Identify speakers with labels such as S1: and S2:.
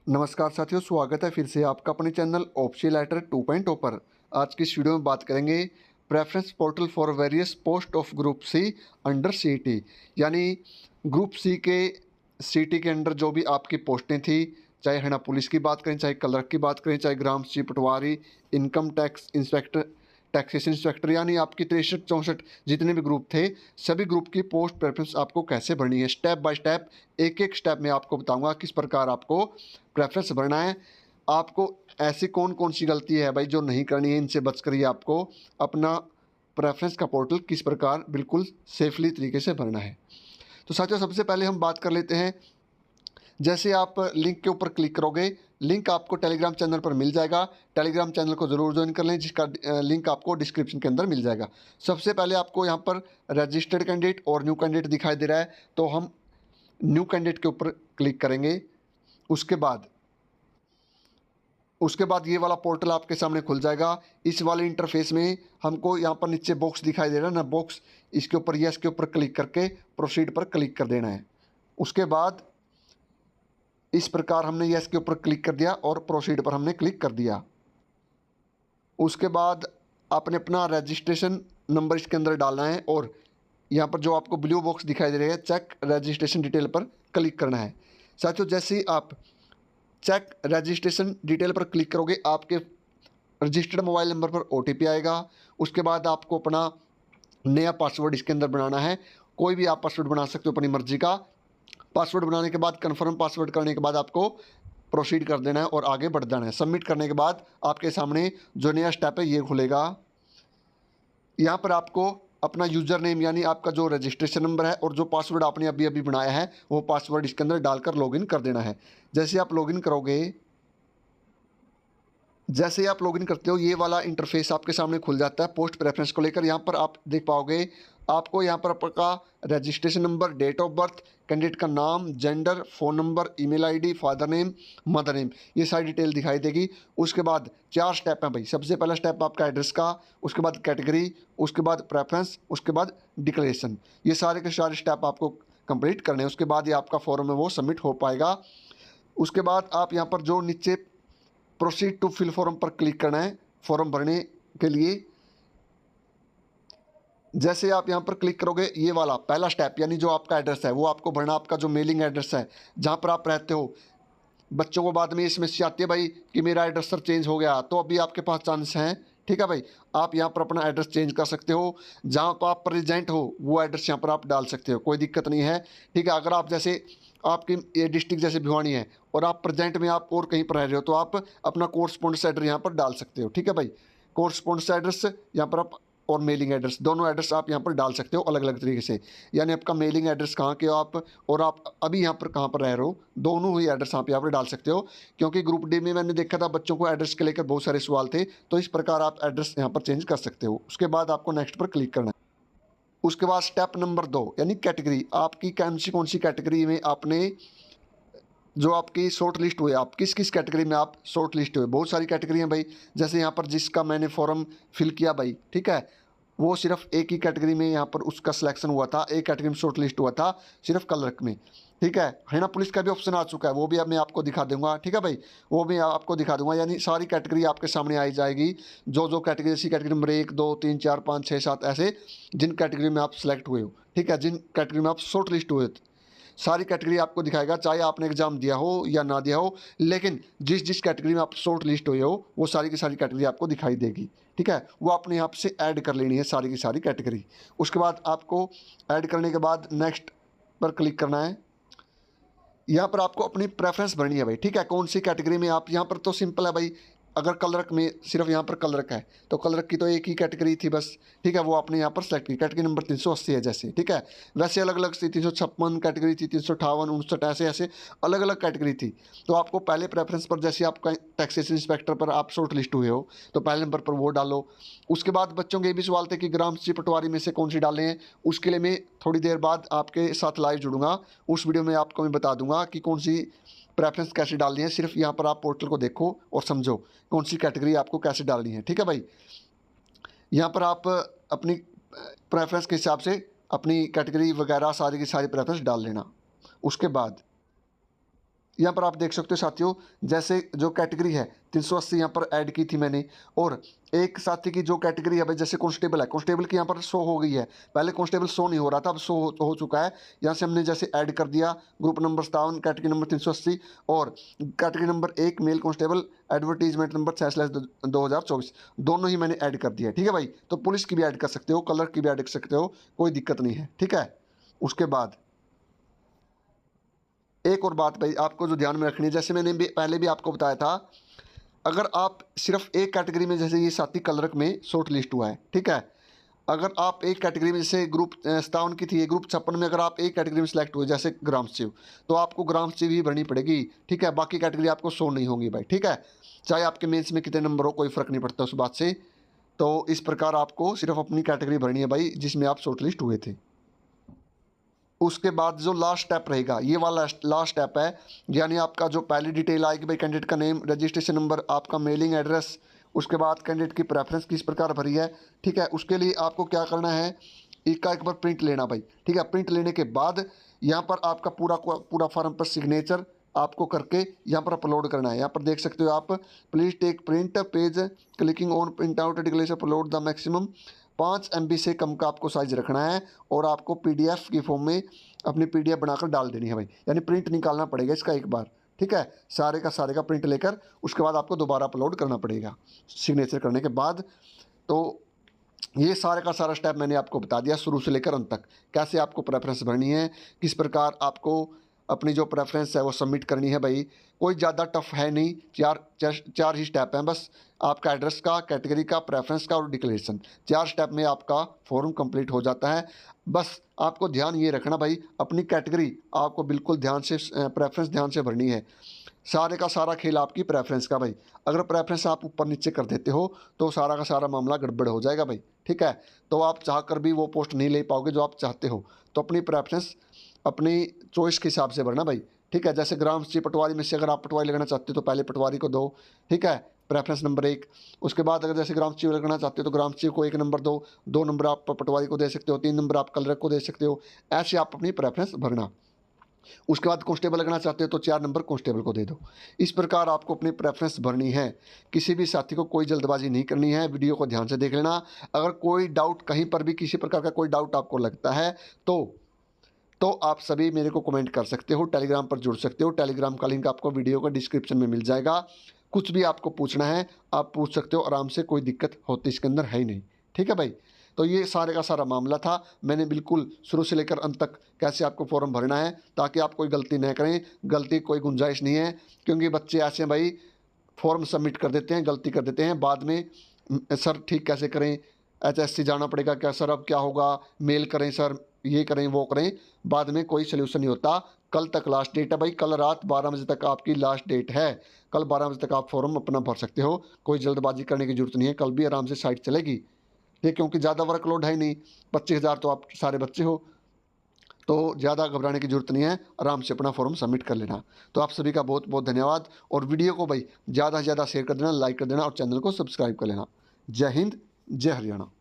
S1: नमस्कार साथियों, स्वागत है फिर से आपका अपने चैनल ऑफिशियल राइटर 2.0 पर। आज की इस वीडियो में बात करेंगे preference portal for various post of group C under CT, यानी ग्रुप सी के सीटी के अंडर जो भी आपकी पोस्टें थी, चाहे हरियाणा पुलिस की बात करें, चाहे क्लर्क की बात करें, चाहे ग्राम सी पटवारी, income tax inspector, taxation inspector, यानी आपकी 63-64 जितने भी ग्रुप थे, सभी ग्रुप की पोस्ट प्रेफरेंस आपको कैसे भरनी है, स्टेप बाय स्टेप एक एक स्टेप में आपको बताऊंगा किस प्रकार आपको प्रेफरेंस भरना है। आपको ऐसी कौन कौन सी गलती है भाई जो नहीं करनी है, इनसे बच कर ही आपको अपना प्रेफरेंस का पोर्टल किस प्रकार बिल्कुल सेफली तरीके से भरना है। तो साथियों, सबसे पहले हम बात कर लेते हैं, जैसे आप लिंक के ऊपर क्लिक करोगे, लिंक आपको टेलीग्राम चैनल पर मिल जाएगा। टेलीग्राम चैनल को ज़रूर ज्वाइन कर लें, जिसका लिंक आपको डिस्क्रिप्शन के अंदर मिल जाएगा। सबसे पहले आपको यहाँ पर रजिस्टर्ड कैंडिडेट और न्यू कैंडिडेट दिखाई दे रहा है, तो हम न्यू कैंडिडेट के ऊपर क्लिक करेंगे। उसके बाद ये वाला पोर्टल आपके सामने खुल जाएगा। इस वाले इंटरफेस में हमको यहाँ पर नीचे बॉक्स दिखाई दे रहा है ना, बॉक्स, इसके ऊपर यस के ऊपर क्लिक करके प्रोसीड पर क्लिक कर देना है। उसके बाद इस प्रकार हमने यस के ऊपर क्लिक कर दिया और प्रोसीड पर हमने क्लिक कर दिया। उसके बाद आपने अपना रजिस्ट्रेशन नंबर इसके अंदर डालना है और यहाँ पर जो आपको ब्लू बॉक्स दिखाई दे रहा है चेक रजिस्ट्रेशन डिटेल पर क्लिक करना है। साथियों, जैसे ही आप चेक रजिस्ट्रेशन डिटेल पर क्लिक करोगे, आपके रजिस्टर्ड मोबाइल नंबर पर ओटीपी आएगा। उसके बाद आपको अपना नया पासवर्ड इसके अंदर बनाना है। कोई भी आप पासवर्ड बना सकते हो अपनी मर्जी का। पासवर्ड बनाने के बाद कन्फर्म पासवर्ड करने के बाद आपको प्रोसीड कर देना है और आगे बढ़ जाना है। सबमिट करने के बाद आपके सामने जो नया स्टेप है ये खुलेगा। यहाँ पर आपको अपना यूज़र नेम, यानी आपका जो रजिस्ट्रेशन नंबर है और जो पासवर्ड आपने अभी अभी बनाया है, वो पासवर्ड इसके अंदर डालकर लॉगिन कर देना है। जैसे आप लॉगिन करोगे, जैसे ही आप लॉगिन करते हो, ये वाला इंटरफेस आपके सामने खुल जाता है पोस्ट प्रेफरेंस को लेकर। यहाँ पर आप देख पाओगे, आपको यहाँ पर आपका registration number, date of birth, candidate का नाम, gender, phone number, email ID, father name, mother name, ये सारी डिटेल दिखाई देगी। उसके बाद 4 स्टेप हैं भाई। सबसे पहला स्टेप आपका एड्रेस का, उसके बाद कैटेगरी, उसके बाद प्रेफरेंस, उसके बाद डिक्लेरेशन। ये सारे के सारे स्टेप आपको कंप्लीट करने हैं। उसके बाद ये आपका फॉर्म है वो सबमिट हो पाएगा। उसके बाद आप यहाँ पर जो नीचे प्रोसीड टू फिल फॉर्म पर क्लिक करना है फॉर्म भरने के लिए। जैसे आप यहाँ पर क्लिक करोगे, ये वाला पहला स्टेप, यानी जो आपका एड्रेस है वो आपको भरना। आपका जो मेलिंग एड्रेस है जहाँ पर आप रहते हो, बच्चों को बाद में ये समस्या आती है भाई कि मेरा एड्रेस सर चेंज हो गया, तो अभी आपके पास चांस हैं। ठीक है भाई, आप यहाँ पर अपना एड्रेस चेंज कर सकते हो। जहाँ पर आप प्रेजेंट हो वो एड्रेस यहाँ पर आप डाल सकते हो, कोई दिक्कत नहीं है। ठीक है, अगर आप जैसे आपकी ये डिस्ट्रिक्ट जैसे भिवानी है और आप प्रेजेंट में आप और कहीं पर रह रहे हो, तो आप अपना कोर्सपोंडेंस एड्रेस यहाँ पर डाल सकते हो। ठीक है भाई, कोर्सपोंडेंस एड्रेस यहाँ पर आप और मेलिंग एड्रेस, दोनों एड्रेस आप यहाँ पर डाल सकते हो अलग अलग तरीके से। यानी आपका मेलिंग एड्रेस कहाँ के हो आप, और आप अभी यहाँ पर कहाँ पर रह रहे हो, दोनों ही एड्रेस आप यहाँ पर डाल सकते हो। क्योंकि ग्रुप डी में मैंने देखा था बच्चों को एड्रेस के लेकर बहुत सारे सवाल थे, तो इस प्रकार आप एड्रेस यहाँ पर चेंज कर सकते हो। उसके बाद आपको नेक्स्ट पर क्लिक करना है। उसके बाद स्टेप नंबर 2, यानी कैटेगरी, आपकी कौन सी कैटेगरी में आपने जो आपकी शॉर्ट लिस्ट हुई, आप किस किस कैटेगरी में आप शॉर्ट लिस्ट हुए। बहुत सारी कैटेगरी हैं भाई। जैसे यहाँ पर जिसका मैंने फॉर्म फिल किया भाई, ठीक है, वो सिर्फ एक ही कैटेगरी में यहाँ पर उसका सिलेक्शन हुआ था, एक कैटेगरी में शॉर्ट लिस्ट हुआ था, सिर्फ क्लर्क में। ठीक है, हरियाणा पुलिस का भी ऑप्शन आ चुका है, वो भी अब मैं आपको दिखा दूंगा। ठीक है भाई, वो भी आपको दिखा दूंगा, यानी सारी कैटेगरी आपके सामने आई जाएगी। जो जो कैटेगरी, जैसी कैटेगरी नंबर 1, 2, 3, 4, 5, 6, 7, ऐसे जिन कैटेगरी में आप सिलेक्ट हुए हो, ठीक है, जिन कैटेगरी में आप शॉर्ट लिस्ट हुए, सारी कैटेगरी आपको दिखाएगा, चाहे आपने एग्जाम दिया हो या ना दिया हो। लेकिन जिस जिस कैटेगरी में आप शॉर्ट लिस्ट हुए हो, वो सारी की सारी कैटेगरी आपको दिखाई देगी। ठीक है, वो अपने यहाँ से ऐड कर लेनी है सारी की सारी कैटेगरी। उसके बाद आपको ऐड करने के बाद नेक्स्ट पर क्लिक करना है। यहाँ पर आपको अपनी प्रेफरेंस भरनी है भाई। ठीक है, कौन सी कैटेगरी में आप, यहाँ पर तो सिंपल है भाई। अगर क्लर्क में सिर्फ यहाँ पर क्लर्क है, तो क्लर्क की तो एक ही कैटेगरी थी बस। ठीक है, वो आपने यहाँ पर सेलेक्ट की, कैटेगरी नंबर 380 है जैसे। ठीक है, वैसे अलग अलग थी, 356 कैटेगरी थी, 358, 59, ऐसे ऐसे अलग अलग कैटेगरी थी। तो आपको पहले प्रेफरेंस पर, जैसे आपका टैक्सेशन इंस्पेक्टर पर आप शॉर्ट लिस्ट हुए हो, तो पहले नंबर पर वो डालो। उसके बाद बच्चों के ये भी सवाल थे कि ग्राम सी पटवारी में से कौन सी डालें हैं। उसके लिए मैं थोड़ी देर बाद आपके साथ लाइव जुड़ूंगा, उस वीडियो में आपको मैं बता दूंगा कि कौन सी प्रेफरेंस कैसे डालनी है। सिर्फ यहाँ पर आप पोर्टल को देखो और समझो कौन सी कैटेगरी आपको कैसे डालनी है। ठीक है भाई, यहाँ पर आप अपनी प्रेफरेंस के हिसाब से अपनी कैटेगरी वगैरह सारी की सारी प्रेफरेंस डाल लेना। उसके बाद यहाँ पर आप देख सकते हो साथियों, जैसे जो कैटेगरी है 380 यहाँ पर ऐड की थी मैंने, और एक साथी की जो कैटेगरी है भाई, जैसे कांस्टेबल है, कांस्टेबल की यहाँ पर शो हो गई है। पहले कांस्टेबल शो नहीं हो रहा था, अब शो हो चुका है। यहाँ से हमने जैसे ऐड कर दिया ग्रुप नंबर 57 कैटेगरी नंबर 380 और category number 1 mail constable advertisement number 6/2024, दोनों ही मैंने ऐड कर दिया है। ठीक है भाई, तो पुलिस की भी ऐड कर सकते हो, कलर की भी ऐड कर सकते हो, कोई दिक्कत नहीं है। ठीक है, उसके बाद एक और बात भाई आपको जो ध्यान में रखनी है, जैसे मैंने पहले भी आपको बताया था, अगर आप सिर्फ एक कैटेगरी में, जैसे ये साथी कलरक में शॉर्ट लिस्ट हुआ है, ठीक है, अगर आप एक कैटेगरी में, जैसे ग्रुप 57 की थी, ग्रुप 56 में अगर आप एक कैटेगरी में सिलेक्ट हुए, जैसे ग्राम सचिव, तो आपको ग्राम सचिव ही भरनी पड़ेगी। ठीक है, बाकी कैटेगरी आपको शो नहीं होंगी भाई। ठीक है, चाहे आपके मेंस में कितने नंबर हो, कोई फ़र्क नहीं पड़ता उस बात से। तो इस प्रकार आपको सिर्फ अपनी कैटेगरी भरनी है भाई जिसमें आप शॉर्ट लिस्ट हुए थे। उसके बाद जो लास्ट स्टेप रहेगा, ये वाला लास्ट स्टेप है, यानी आपका जो पहली डिटेल आएगी भाई, कैंडिडेट का नेम, रजिस्ट्रेशन नंबर, आपका मेलिंग एड्रेस, उसके बाद कैंडिडेट की प्रेफरेंस किस प्रकार भरी है। ठीक है, उसके लिए आपको क्या करना है, एक बार प्रिंट लेना भाई। ठीक है, प्रिंट लेने के बाद यहाँ पर आपका पूरा फॉर्म पर सिग्नेचर आपको करके यहाँ पर अपलोड करना है। यहाँ पर देख सकते हो आप, please take print page clicking on print out declaration upload the maximum 5 MB से कम का आपको साइज़ रखना है, और आपको PDF की फॉर्म में अपनी PDF बनाकर डाल देनी है भाई, यानी प्रिंट निकालना पड़ेगा इसका एक बार। ठीक है, सारे का प्रिंट लेकर उसके बाद आपको दोबारा अपलोड करना पड़ेगा सिग्नेचर करने के बाद। तो ये सारे का सारा स्टेप मैंने आपको बता दिया शुरू से लेकर अंत तक, कैसे आपको प्रेफरेंस भरनी है, किस प्रकार आपको अपनी जो प्रेफरेंस है वो सबमिट करनी है भाई। कोई ज़्यादा टफ है नहीं, चार ही स्टेप हैं बस, आपका एड्रेस का, कैटेगरी का, प्रेफरेंस का और डिक्लेरेशन, 4 स्टेप में आपका फॉर्म कंप्लीट हो जाता है। बस आपको ध्यान ये रखना भाई, अपनी कैटेगरी आपको बिल्कुल ध्यान से, प्रेफरेंस ध्यान से भरनी है। सारे का सारा खेल आपकी प्रेफरेंस का भाई, अगर प्रेफरेंस आप ऊपर नीचे कर देते हो तो सारा का सारा मामला गड़बड़ हो जाएगा भाई। ठीक है, तो आप चाह कर भी वो पोस्ट नहीं ले पाओगे जो आप चाहते हो। तो अपनी प्रेफरेंस अपनी चॉइस के हिसाब से भरना भाई। ठीक है, जैसे ग्राम सचिव पटवारी में से अगर आप पटवारी लगाना चाहते हो तो पहले पटवारी को दो। ठीक है, प्रेफरेंस नंबर 1। उसके बाद अगर जैसे ग्राम सचिव लगाना चाहते हो तो ग्राम सचिव को 1 नंबर दो, 2 नंबर आप पटवारी को दे सकते हो, 3 नंबर आप कलरक को दे सकते हो। ऐसे आप अपनी प्रेफरेंस भरना। उसके बाद कांस्टेबल लगना चाहते हो तो 4 नंबर कांस्टेबल को दे दो। इस प्रकार आपको अपनी प्रेफरेंस भरनी है। किसी भी साथी को कोई जल्दबाजी नहीं करनी है, वीडियो को ध्यान से देख लेना। अगर कोई डाउट, कहीं पर भी किसी प्रकार का कोई डाउट आपको लगता है तो आप सभी मेरे को कमेंट कर सकते हो, टेलीग्राम पर जुड़ सकते हो। टेलीग्राम का लिंक आपको वीडियो का डिस्क्रिप्शन में मिल जाएगा। कुछ भी आपको पूछना है आप पूछ सकते हो आराम से, कोई दिक्कत होती इसके अंदर है ही नहीं। ठीक है भाई, तो ये सारे का सारा मामला था। मैंने बिल्कुल शुरू से लेकर अंत तक कैसे आपको फॉर्म भरना है, ताकि आप कोई गलती न करें। गलती कोई गुंजाइश नहीं है, क्योंकि बच्चे ऐसे हैं भाई, फॉर्म सबमिट कर देते हैं, गलती कर देते हैं, बाद में सर ठीक कैसे करें, HSC जाना पड़ेगा क्या सर, अब क्या होगा, मेल करें सर, ये करें वो करें, बाद में कोई सल्यूशन नहीं होता। कल तक लास्ट डेट है भाई, कल रात 12 बजे तक आपकी लास्ट डेट है। कल 12 बजे तक आप फॉर्म अपना भर सकते हो, कोई जल्दबाजी करने की जरूरत नहीं है। कल भी आराम से साइट चलेगी, ठीक, क्योंकि ज़्यादा वर्कलोड है ही नहीं। 25,000 तो आप सारे बच्चे हो, तो ज़्यादा घबराने की जरूरत नहीं है, आराम से अपना फॉर्म सबमिट कर लेना। तो आप सभी का बहुत बहुत धन्यवाद, और वीडियो को भाई ज़्यादा से ज़्यादा शेयर कर देना, लाइक कर देना, और चैनल को सब्सक्राइब कर लेना। जय हिंद, जय हरियाणा।